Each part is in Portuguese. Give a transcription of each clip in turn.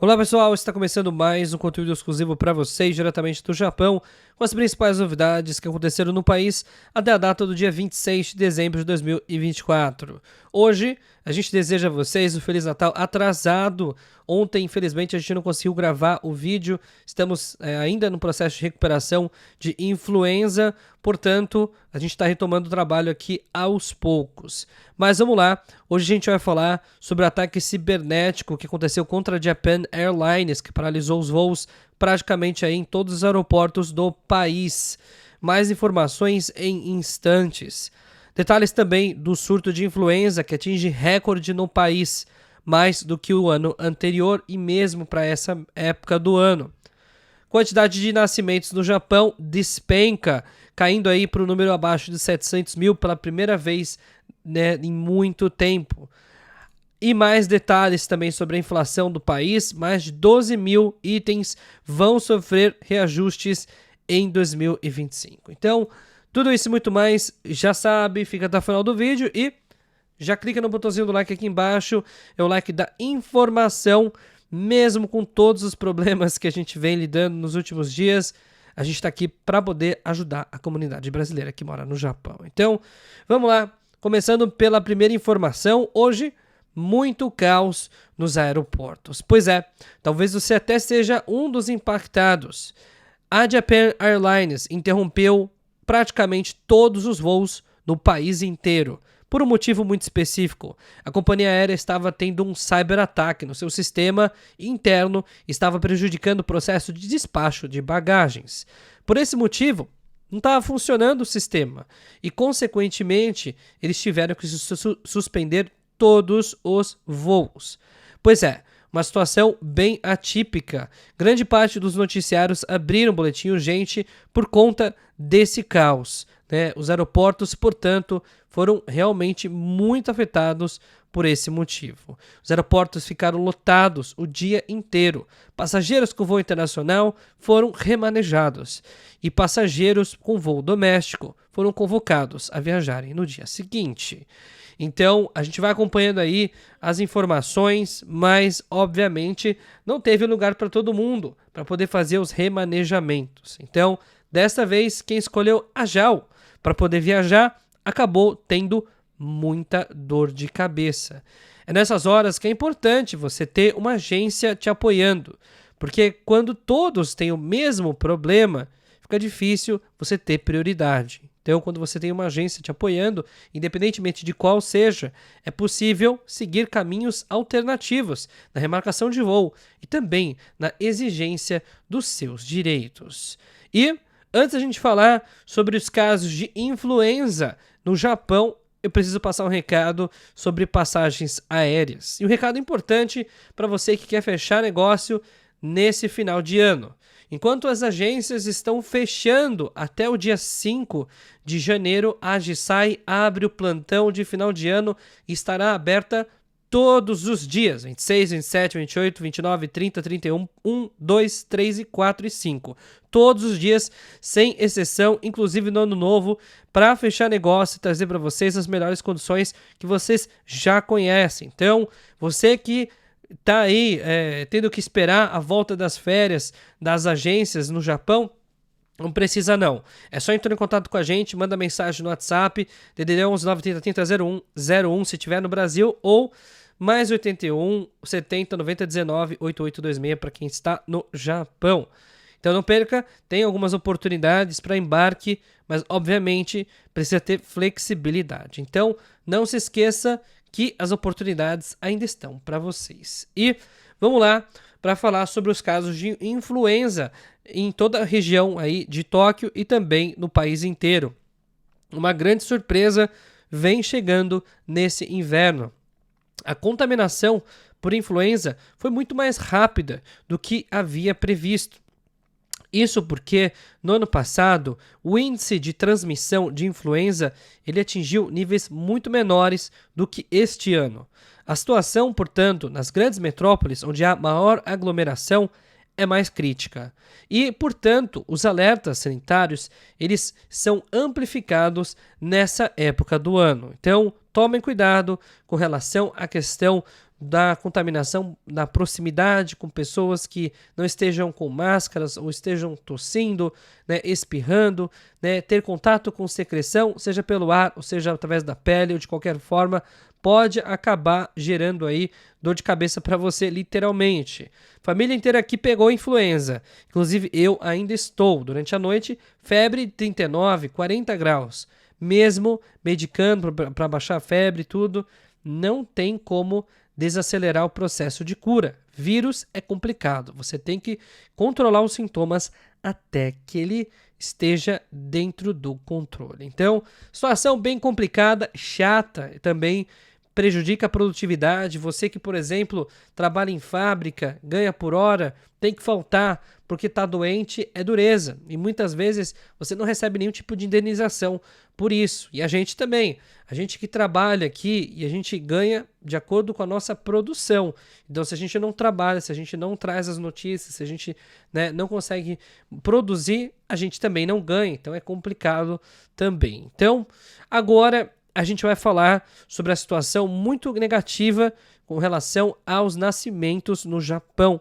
Olá pessoal, está começando mais um conteúdo exclusivo para vocês diretamente do Japão, com as principais novidades que aconteceram no país até a data do dia 26 de dezembro de 2024. Hoje a gente deseja a vocês um Feliz Natal atrasado. Ontem, infelizmente, a gente não conseguiu gravar o vídeo, estamos ainda no processo de recuperação de influenza, portanto, a gente está retomando o trabalho aqui aos poucos. Mas vamos lá, hoje a gente vai falar sobre o ataque cibernético que aconteceu contra a Japan Airlines, que paralisou os voos praticamente aí em todos os aeroportos do país. Mais informações em instantes. Detalhes também do surto de influenza que atinge recorde no país, mais do que o ano anterior e mesmo para essa época do ano. Quantidade de nascimentos no Japão despenca, caindo aí para o número abaixo de 700 mil pela primeira vez, né, em muito tempo. E mais detalhes também sobre a inflação do país, mais de 12 mil itens vão sofrer reajustes em 2025. Então, tudo isso e muito mais, já sabe, fica até o final do vídeo e já clica no botãozinho do like aqui embaixo, é o like da informação, mesmo com todos os problemas que a gente vem lidando nos últimos dias, a gente está aqui para poder ajudar a comunidade brasileira que mora no Japão. Então, vamos lá, começando pela primeira informação, hoje, muito caos nos aeroportos. Pois é, talvez você até seja um dos impactados. A Japan Airlines interrompeu praticamente todos os voos no país inteiro, por um motivo muito específico. A companhia aérea estava tendo um cyberataque no seu sistema interno e estava prejudicando o processo de despacho de bagagens. Por esse motivo, não estava funcionando o sistema e, consequentemente, eles tiveram que suspender todos os voos. Pois é, uma situação bem atípica. Grande parte dos noticiários abriram boletim urgente por conta desse caos, né? Os aeroportos, portanto, foram realmente muito afetados por esse motivo. Os aeroportos ficaram lotados o dia inteiro. Passageiros com voo internacional foram remanejados e passageiros com voo doméstico foram convocados a viajarem no dia seguinte. Então, a gente vai acompanhando aí as informações, mas, obviamente, não teve lugar para todo mundo para poder fazer os remanejamentos. Então, desta vez, quem escolheu a JAL para poder viajar acabou tendo muita dor de cabeça. É nessas horas que é importante você ter uma agência te apoiando, porque quando todos têm o mesmo problema, fica difícil você ter prioridade. Então, quando você tem uma agência te apoiando, independentemente de qual seja, é possível seguir caminhos alternativos na remarcação de voo e também na exigência dos seus direitos. E, antes da gente falar sobre os casos de influenza no Japão, eu preciso passar um recado sobre passagens aéreas. E um recado importante para você que quer fechar negócio nesse final de ano. Enquanto as agências estão fechando até o dia 5 de janeiro, a Ajisai abre o plantão de final de ano e estará aberta todos os dias, 26, 27, 28, 29, 30, 31, 1, 2, 3, 4 e 5. Todos os dias, sem exceção, inclusive no ano novo, para fechar negócio e trazer para vocês as melhores condições que vocês já conhecem. Então, você que tá aí tendo que esperar a volta das férias das agências no Japão, não precisa não. É só entrar em contato com a gente, manda mensagem no WhatsApp, DDD 11 930 30 01 se estiver no Brasil, ou mais 81 70 90 19 8826 para quem está no Japão. Então não perca, tem algumas oportunidades para embarque, mas obviamente precisa ter flexibilidade. Então não se esqueça que as oportunidades ainda estão para vocês. E vamos lá para falar sobre os casos de influenza em toda a região aí de Tóquio e também no país inteiro. Uma grande surpresa vem chegando nesse inverno. A contaminação por influenza foi muito mais rápida do que havia previsto. Isso porque, no ano passado, o índice de transmissão de influenza ele atingiu níveis muito menores do que este ano. A situação, portanto, nas grandes metrópoles, onde há maior aglomeração, é mais crítica. E, portanto, os alertas sanitários eles são amplificados nessa época do ano. Então, tomem cuidado com relação à questão da contaminação na proximidade com pessoas que não estejam com máscaras ou estejam tossindo, né, espirrando, né, ter contato com secreção, seja pelo ar ou seja através da pele ou de qualquer forma, pode acabar gerando aí dor de cabeça para você, literalmente. Família inteira aqui pegou influenza. Inclusive, eu ainda estou, durante a noite, febre 39, 40 graus. Mesmo medicando para baixar a febre e tudo, não tem como desacelerar o processo de cura. Vírus é complicado. Você tem que controlar os sintomas até que ele esteja dentro do controle. Então, situação bem complicada, chata, também prejudica a produtividade. Você que, por exemplo, trabalha em fábrica, ganha por hora, tem que faltar porque está doente, é dureza. E muitas vezes você não recebe nenhum tipo de indenização por isso. E a gente também. A gente que trabalha aqui e a gente ganha de acordo com a nossa produção. Então, se a gente não trabalha, se a gente não traz as notícias, se a gente, né, não consegue produzir, a gente também não ganha. Então, é complicado também. Então, agora a gente vai falar sobre a situação muito negativa com relação aos nascimentos no Japão.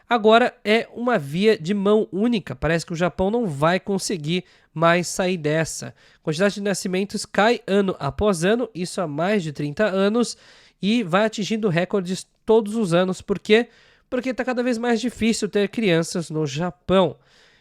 Agora é uma via de mão única. Parece que o Japão não vai conseguir mais sair dessa. A quantidade de nascimentos cai ano após ano, isso há mais de 30 anos, e vai atingindo recordes todos os anos. Por quê? Porque está cada vez mais difícil ter crianças no Japão.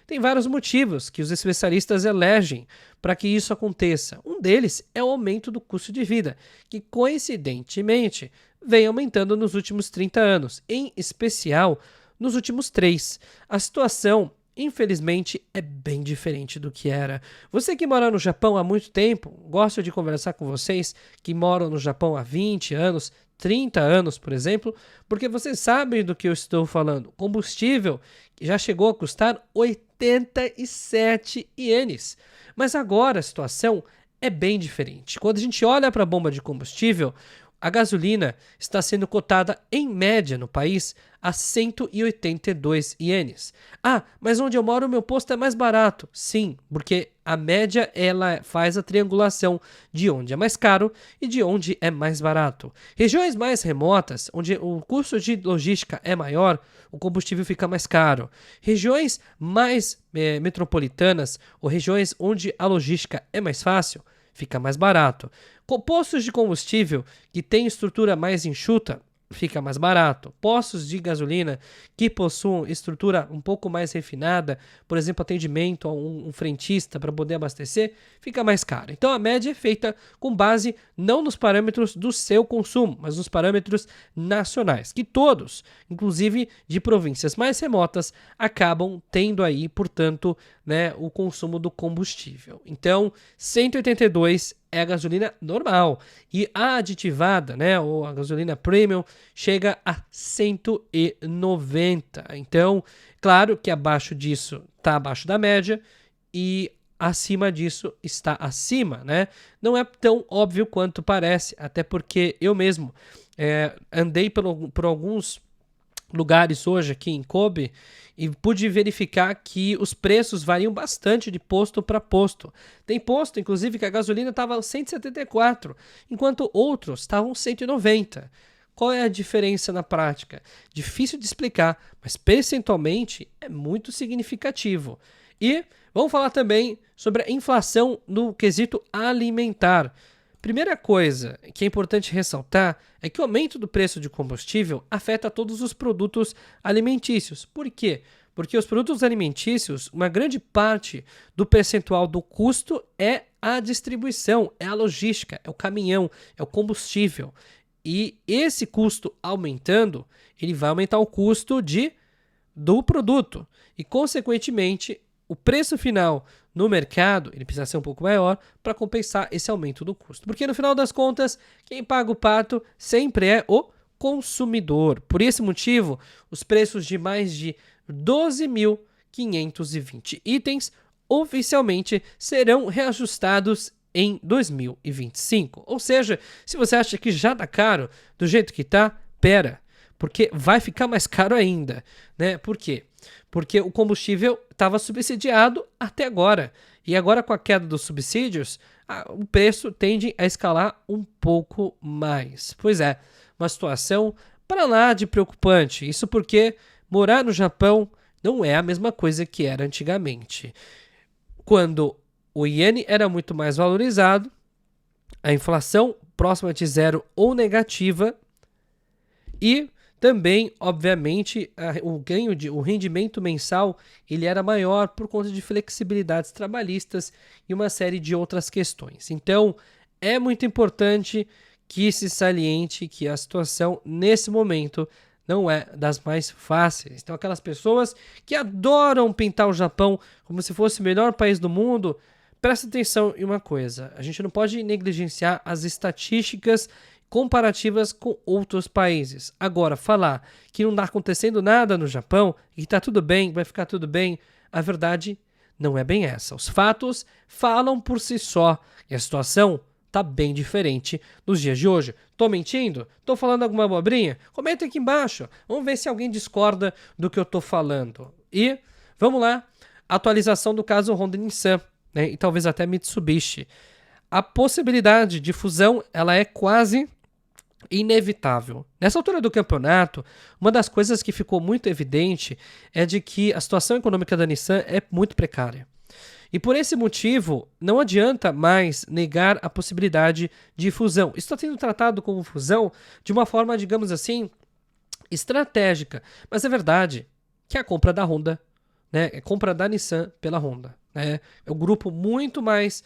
Tem vários motivos que os especialistas elegem para que isso aconteça. Um deles é o aumento do custo de vida, que coincidentemente vem aumentando nos últimos 30 anos, em especial nos últimos 3. A situação, infelizmente, é bem diferente do que era. Você que mora no Japão há muito tempo, gosto de conversar com vocês que moram no Japão há 20 anos, 30 anos, por exemplo, porque vocês sabem do que eu estou falando. Combustível já chegou a custar 87 ienes. Mas agora a situação é bem diferente. Quando a gente olha para a bomba de combustível, a gasolina está sendo cotada em média no país a 182 ienes. Ah, mas onde eu moro o meu posto é mais barato. Sim, porque a média ela faz a triangulação de onde é mais caro e de onde é mais barato. Regiões mais remotas, onde o custo de logística é maior, o combustível fica mais caro. Regiões mais metropolitanas ou regiões onde a logística é mais fácil, fica mais barato. Postos de combustível que têm estrutura mais enxuta, fica mais barato. Postos de gasolina que possuam estrutura um pouco mais refinada, por exemplo, atendimento a um frentista para poder abastecer, fica mais caro. Então a média é feita com base não nos parâmetros do seu consumo, mas nos parâmetros nacionais, que todos, inclusive de províncias mais remotas, acabam tendo aí, portanto, né, o consumo do combustível. Então, 182 é a gasolina normal. E a aditivada, né, ou a gasolina premium, chega a 190. Então, claro que abaixo disso está abaixo da média e acima disso está acima, né? Não é tão óbvio quanto parece, até porque eu mesmo andei por alguns lugares hoje aqui em Kobe e pude verificar que os preços variam bastante de posto para posto. Tem posto, inclusive, que a gasolina estava 174, enquanto outros estavam 190. Qual é a diferença na prática? Difícil de explicar, mas percentualmente é muito significativo. E vamos falar também sobre a inflação no quesito alimentar. Primeira coisa que é importante ressaltar é que o aumento do preço de combustível afeta todos os produtos alimentícios. Por quê? Porque os produtos alimentícios, uma grande parte do percentual do custo é a distribuição, é a logística, é o caminhão, é o combustível. E esse custo aumentando, ele vai aumentar o custo do produto. E, consequentemente, o preço final no mercado, ele precisa ser um pouco maior para compensar esse aumento do custo. Porque no final das contas, quem paga o pato sempre é o consumidor. Por esse motivo, os preços de mais de 12.520 itens oficialmente serão reajustados em 2025. Ou seja, se você acha que já tá caro do jeito que tá, pera, porque vai ficar mais caro ainda, né? Por quê? Porque o combustível estava subsidiado até agora. E agora, com a queda dos subsídios, o preço tende a escalar um pouco mais. Pois é, uma situação para lá de preocupante. Isso porque morar no Japão não é a mesma coisa que era antigamente. Quando o iene era muito mais valorizado, a inflação próxima de zero ou negativa e também, obviamente, o rendimento mensal ele era maior por conta de flexibilidades trabalhistas e uma série de outras questões. Então, é muito importante que se saliente que a situação nesse momento não é das mais fáceis. Então, aquelas pessoas que adoram pintar o Japão como se fosse o melhor país do mundo, presta atenção em uma coisa: a gente não pode negligenciar as estatísticas comparativas com outros países. Agora, falar que não está acontecendo nada no Japão e que está tudo bem, vai ficar tudo bem, a verdade não é bem essa. Os fatos falam por si só e a situação está bem diferente nos dias de hoje. Tô mentindo? Tô falando alguma abobrinha? Comenta aqui embaixo. Vamos ver se alguém discorda do que eu tô falando. E vamos lá. Atualização do caso Honda e Nissan, né? E talvez até Mitsubishi. A possibilidade de fusão ela é quase inevitável. Nessa altura do campeonato, uma das coisas que ficou muito evidente é de que a situação econômica da Nissan é muito precária. E por esse motivo, não adianta mais negar a possibilidade de fusão. Isso está sendo tratado como fusão de uma forma, digamos assim, estratégica. Mas é verdade que é a compra da Honda, né? É a compra da Nissan pela Honda. Né? É um grupo muito mais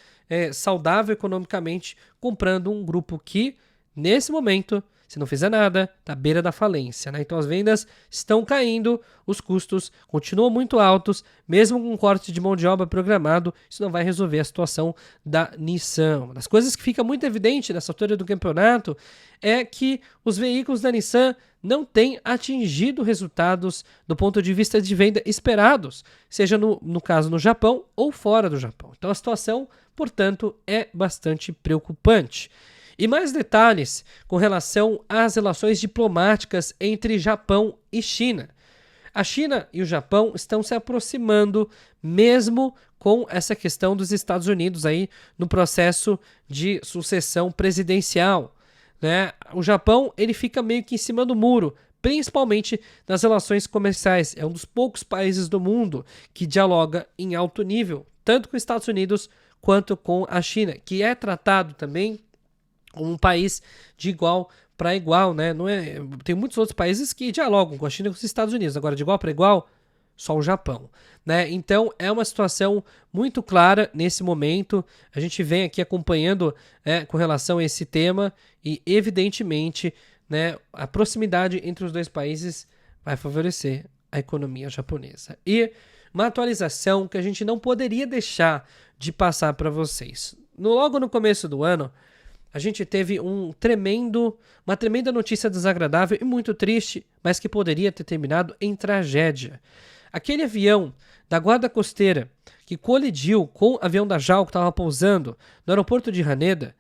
saudável economicamente, comprando um grupo que, nesse momento, se não fizer nada, está à beira da falência. Né? Então as vendas estão caindo, os custos continuam muito altos, mesmo com um corte de mão de obra programado, isso não vai resolver a situação da Nissan. Uma das coisas que fica muito evidente nessa altura do campeonato é que os veículos da Nissan não têm atingido resultados do ponto de vista de venda esperados, seja no caso no Japão ou fora do Japão. Então a situação, portanto, é bastante preocupante. E mais detalhes com relação às relações diplomáticas entre Japão e China. A China e o Japão estão se aproximando mesmo com essa questão dos Estados Unidos aí no processo de sucessão presidencial. Né? O Japão ele fica meio que em cima do muro, principalmente nas relações comerciais. É um dos poucos países do mundo que dialoga em alto nível, tanto com os Estados Unidos quanto com a China, que é tratado também como um país de igual para igual, né? Não é, tem muitos outros países que dialogam com a China e com os Estados Unidos, agora de igual para igual, só o Japão, né? Então é uma situação muito clara nesse momento. A gente vem aqui acompanhando com relação a esse tema e evidentemente, né, a proximidade entre os dois países vai favorecer a economia japonesa. E uma atualização que a gente não poderia deixar de passar para vocês. Logo no começo do ano, a gente teve uma tremenda notícia desagradável e muito triste, mas que poderia ter terminado em tragédia. Aquele avião da Guarda Costeira que colidiu com o avião da JAL que estava pousando no aeroporto de Haneda,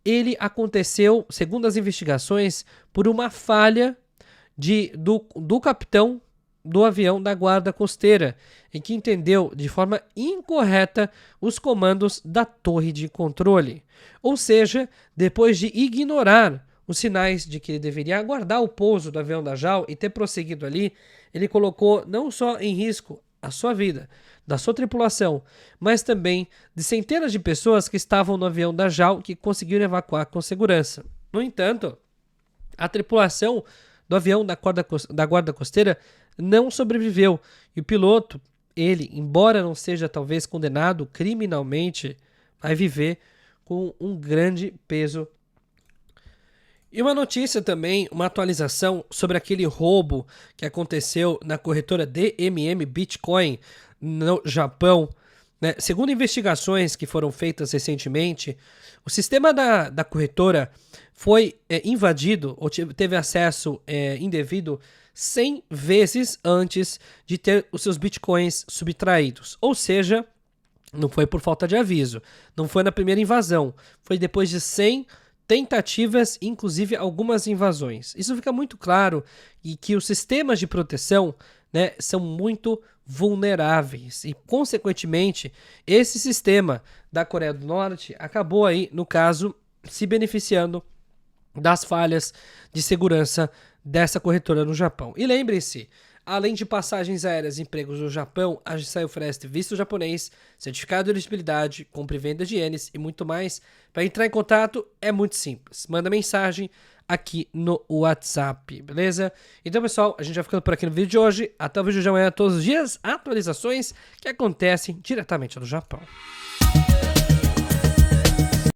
ele aconteceu, segundo as investigações, por uma falha do capitão do avião da Guarda Costeira, em que entendeu de forma incorreta os comandos da torre de controle. Ou seja, depois de ignorar os sinais de que ele deveria aguardar o pouso do avião da JAL e ter prosseguido ali, ele colocou não só em risco a sua vida, da sua tripulação, mas também de centenas de pessoas que estavam no avião da JAL que conseguiram evacuar com segurança. No entanto, a tripulação do avião da Guarda Costeira não sobreviveu e o piloto, ele, embora não seja talvez condenado criminalmente, vai viver com um grande peso. E uma notícia também, uma atualização sobre aquele roubo que aconteceu na corretora DMM Bitcoin no Japão. Né? Segundo investigações que foram feitas recentemente, o sistema da corretora foi invadido ou teve acesso indevido 100 vezes antes de ter os seus bitcoins subtraídos. Ou seja, não foi por falta de aviso, não foi na primeira invasão, foi depois de 100 tentativas, inclusive algumas invasões. Isso fica muito claro e que os sistemas de proteção, né, são muito vulneráveis e, consequentemente, esse sistema da Coreia do Norte acabou aí, no caso, se beneficiando das falhas de segurança dessa corretora no Japão. E lembrem-se, além de passagens aéreas e empregos no Japão, a J-Sai oferece visto japonês, certificado de elegibilidade, compra e venda de ienes e muito mais. Para entrar em contato é muito simples. Manda mensagem aqui no WhatsApp, beleza? Então, pessoal, a gente vai ficando por aqui no vídeo de hoje. Até o vídeo de amanhã, todos os dias, atualizações que acontecem diretamente do Japão.